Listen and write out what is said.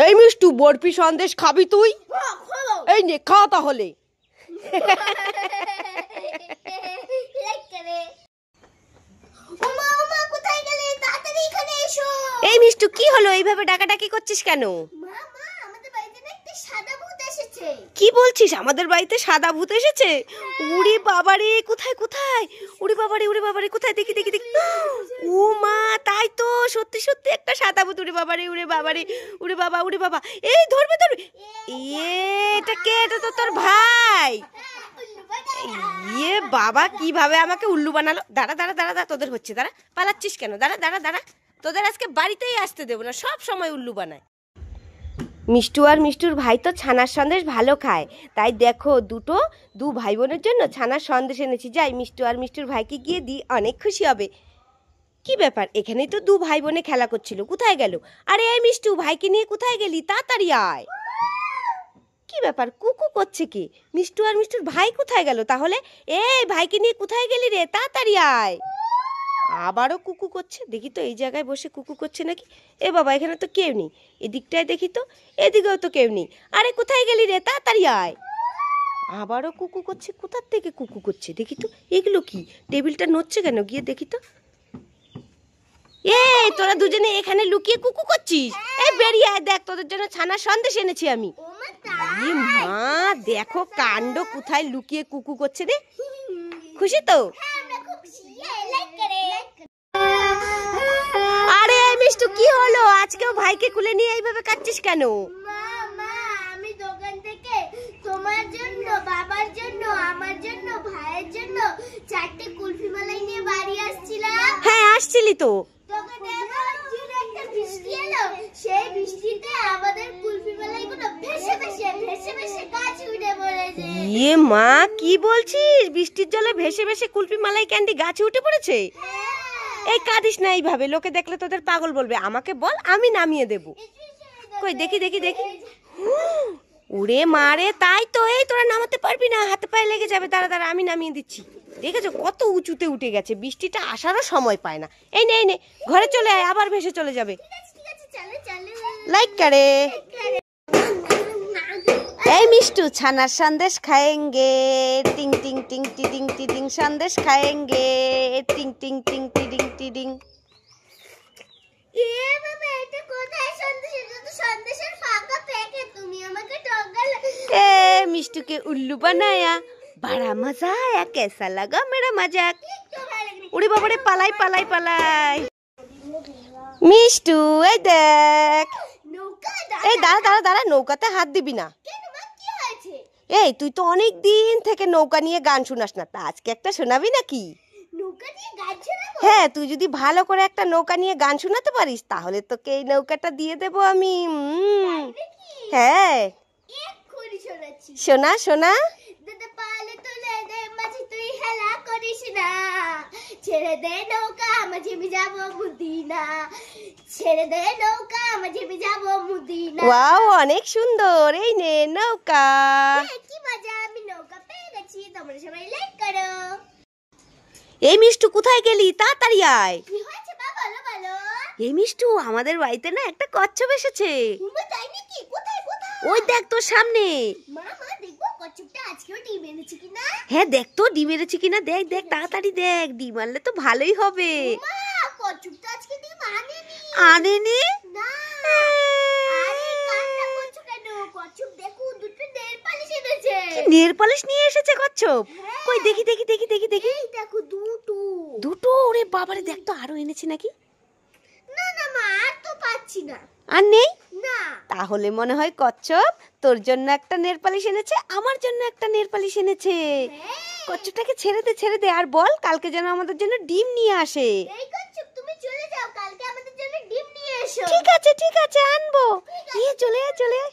এই মিষ্টু বরফি সন্দেশ খাবি তুই? এই নে খা তাহলে। এই মিষ্টু কি হলো, এইভাবে ডাকাডাকি করছিস কেন? কি বলছিস, আমাদের বাড়িতে সাদা ভূত এসেছে? উড়ি বাবারে, কোথায় কোথায়? উড়ি বাবারে, উড়ি বাবারে, কোথায়? দেখি দেখি দেখি। ও মা, তাই তো, সত্যি সত্যি একটা সাদা ভূত। উড়ি বাবারে, উড়ে বাবারে, উড়ে বাবা, উড়ে বাবা। এই ধরবে ধরবে। এটা কে? এটা তো তোর ভাই। ইয়ে বাবা, কিভাবে আমাকে উল্লু বানালো। দাঁড়া দাঁড়া দাঁড়া দাঁড়া, তোদের হচ্ছে। দাঁড়া, পালাচ্ছিস কেন? দাঁড়া দাঁড়া দাঁড়া, তোদের আজকে বাড়িতেই আসতে দেবো না, সব সময় উল্লু বানায়। মিষ্টু আর মিষ্টুর ভাই তো ছানার সন্দেশ ভালো খায়, তাই দেখো দু ভাই বোনের জন্য ছানার সন্দেশ এনেছি। যাই মিষ্টু আর মিষ্টুর ভাইকে গিয়ে দিই, অনেক খুশি হবে। কি ব্যাপার, এখানেই তো দু ভাই বোনে খেলা করছিল, কোথায় গেল? আরে এই মিষ্টু, ভাইকে নিয়ে কোথায় গেলি? তাড়াতাড়ি আয়। কি ব্যাপার, কুকু করছে কি? মিষ্টু আর মিষ্টুর ভাই কোথায় গেল তাহলে? এই ভাইকে নিয়ে কোথায় গেলি রে? তাড়াতাড়ি আয়। আবারও কুকু করছে, দেখি তো এই জায়গায় বসে কুকু করছে নাকি। এ বাবা, এখানে তো কেউ নেই। এদিকটায় দেখি তো, এদিকেও তো কেউ নেই। আরে কোথায় গেলি রে? তাড়াতাড়ি আয়। আবারও কুকু করছে, কোথার থেকে কুকু করছে দেখি তো। এগুলো কি, টেবিলটা নড়ছে কেন? গিয়ে দেখি তো। এই তোরা দুজনে এখানে লুকিয়ে কুকু করছিস? এই বেরিয়ে আয়, দেখ তোদের জন্য ছানার সন্দেশ এনেছি আমি। মা দেখো কাণ্ড, কোথায় লুকিয়ে কুকু করছে রে। খুশি তো? আরে মিষ্টু, কি হলো? আজকেও ভাইকে কুলে নিয়ে এইভাবে কাচ্ছিস কেন? মা, আমি দোকান থেকে তোমার জন্য, বাবার জন্য, আমার জন্য, ভাইয়ের জন্য 4টে কুলফি মালাই নিয়ে বাড়ি আসছিলাম। হ্যাঁ আসছিলি তো। দোকানে আবার একটা বৃষ্টি এলো, সেই বৃষ্টিতে আমাদের কুলফি মালাইগুলো ভেসে ভেসে গাছে উঠে পড়েছে। ইয়ে মা, কি বলছিস? বৃষ্টির জলে ভেসে ভেসে কুলফি মালাই ক্যান্ডি গাছে উঠে পড়েছে? এই কাঁদিস না এইভাবে, লোকে দেখলে তোদের পাগল বলবে। আমাকে বল, আমি নামিয়ে দেব। কই দেখি দেখি দেখি। উড়ে মারে, তাই তো। এই তোরা নামাতে পারবি না, হাতে পায়ে লেগে যাবে। দাঁড়া দাঁড়া, আমি নামিয়ে দিচ্ছি। দেখেছো কত উঁচুতে উঠে গেছে, বৃষ্টিটা আসারও সময় পায় না। এই নে এই নে, ঘরে চলে আয়, আবার ভেসে চলে যাবে। লাইক করে। এই মিষ্টু, ছানার সন্দেশ খাएंगे, টিং টিং টিং টিং টিং সন্দেশ খাएंगे, টিং টিং টিং টিং টিং। এ বাবা, এটা কোথায় সন্দেশ? এটা তো সন্দেশের ফাঁকা প্যাকেট, তুমি আমাকে ঠকালে। ए मिष्टू के उल्लू बनाया, बड़ा मजा आया, कैसा लगा मेरा मजाक? उड़ी बाबा रे, पालाई पालाई पालाई। মিষ্টু এই দেখ। এই দাঁড়া দাঁড়া দাঁড়া, নৌকাতে হাত দিবি না। এই তুই তো অনেক দিন থেকে নৌকা নিয়ে গান শোনাস না, তা আজকে একটা শোনাবি নাকি? হ্যাঁ, তুই যদি ভালো করে একটা নৌকা নিয়ে গান শোনাতে পারিস, তাহলে তোকে এই নৌকাটা দিয়ে দেবো আমি। হ্যাঁ শোনা শোনা। ছেড়ে দে নৌকা, মাঝে যাবো মুদিনা, ছেড়ে দে নৌকা, মাঝে যাবো মুদিনা। ওয়াও, অনেক সুন্দর। এই নে নৌকা। কি মজা, আমি নৌকা পেয়ে গেছি। তোমরা সবাই লাইক করো। এই মিষ্টু, কোথায় গেলি? তাড়াতাড়ি আয়। কি হয়েছে বাবা? বলো বলো। এই মিষ্টু, আমাদের বাড়িতে না একটা কচ্ছপ এসেছে। তাই নাকি? কোথায় কোথায়? ওই দেখ তোর সামনে। মা দেখবো কচ্ছপটা আজকেও ডিম এনেছে কিনা। হ্যাঁ দেখ তো, ডিম এনেছে কিনা। দেখ দেখ তাড়াতাড়ি দেখ, ডিম আনলে তো ভালোই হবে। মা, কচ্ছপটা আজকে ডিম আনেনি। আনেনি? না। আরে কান্না করছো কেন? কচ্ছপ দেখো, দুটো নেল পালিশ এনেছে। কি নেল পালিশ নিয়ে এসেছে কচ্ছপ? কই দেখি দেখি দেখি দেখি দেখি। এই দেখো, দুটো। দুটো? ওরে বাবারে, দেখ তো আরো এনেছে নাকি। না না মা, আর তো পাচ্ছি না। আর নেই? না। তাহলে মনে হয় কচ্ছপ তোর জন্য একটা নেল পালিশ এনেছে, আমার জন্য একটা নেল পালিশ এনেছে। কচ্ছপটাকে ছেড়ে দে ছেড়ে দে, আর বল কালকে যেন আমাদের জন্য ডিম নিয়ে আসে। এই কচ্ছপ, তুমি চলে যাও, কালকে আমাদের জন্য ডিম নিয়ে এসো। ঠিক আছে আনবো। চলে আয় চলে আয়।